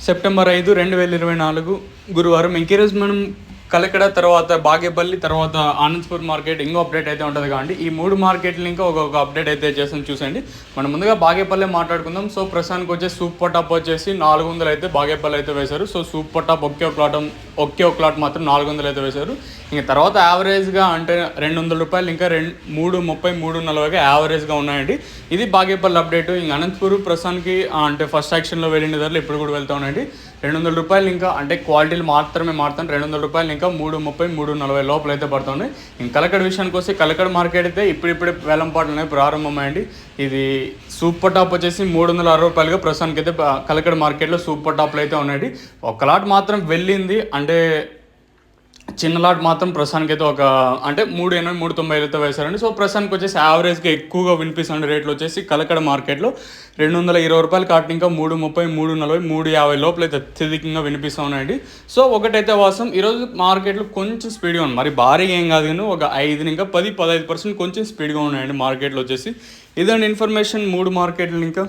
September 5, 2024 గురువారం. ఇంకీరోజు మనం కలకడ, తర్వాత బాగేపల్లి, తర్వాత ఆనంద్పూర్ మార్కెట్ ఇంకో అప్డేట్ అయితే ఉంటుంది కాబట్టి ఈ 3 మార్కెట్లు ఇంకా ఒక్కొక్క అప్డేట్ అయితే చేస్తాం చూసండి. మనం ముందుగా బాగేపల్లి మాట్లాడుకుందాం. సో ప్రస్తుతానికి వచ్చేసి సూపర్ టాప్ వచ్చేసి 400 అయితే బాగేపల్లి అయితే వేశారు. సో సూపర్ టాప్ ఒకే ఒక ప్లాట్ మాత్రం 400 అయితే వేశారు. ఇంకా తర్వాత యావరేజ్గా అంటే ₹200 ఇంకా 330, 340గా యావరేజ్గా ఉన్నాయండి. ఇది బాగేపల్లి అప్డేట్. ఇంకా అనంతపూర్ ప్రస్తుతానికి అంటే ఫస్ట్ యాక్షన్లో వెళ్ళిన ధరలు ఇప్పుడు కూడా వెళ్తూ ఉన్నాయండి. ₹200 ఇంకా అంటే క్వాలిటీలు మాత్రమే మారుతాను. ₹200 ఇంకా 330, 340 లోపల అయితే పడుతున్నాయి. ఇంకా కలకడ విషయానికి వస్తే కలకడ మార్కెట్ అయితే ఇప్పుడిప్పుడే వేలంపాటలు ప్రారంభమయ్యండి. ఇది సూపర్ టాప్ వచ్చేసి ₹360గా ప్రస్తుతానికి అయితే కలకడ మార్కెట్లో సూపర్ టాప్లు అయితే ఉన్నాయండి. ఒక లాట్ మాత్రం వెళ్ళింది, అంటే చిన్న లాట్ మాత్రం ప్రస్తుతానికి అయితే ఒక అంటే 380, 390 అయితే వేశారండి. సో ప్రస్తుతానికి వచ్చేసి యావరేజ్గా ఎక్కువగా వినిపిస్తున్న రేట్లు వచ్చేసి కలకడ మార్కెట్లో ₹220 కాటన్ ఇంకా 330, 340, 350 లోపల అయితే అత్యధికంగా వినిపిస్తూ ఉన్నాయండి. సో ఒకటైతే వాస్తవం, ఈరోజు మార్కెట్లో కొంచెం స్పీడ్గా ఉంది, మరి భారీగా ఏం కాదు కానీ ఒక 5 ఇంకా 10, 15% కొంచెం స్పీడ్గా ఉన్నాయండి మార్కెట్లో వచ్చేసి. ఇదండి ఇన్ఫర్మేషన్ 3 మార్కెట్లు ఇంకా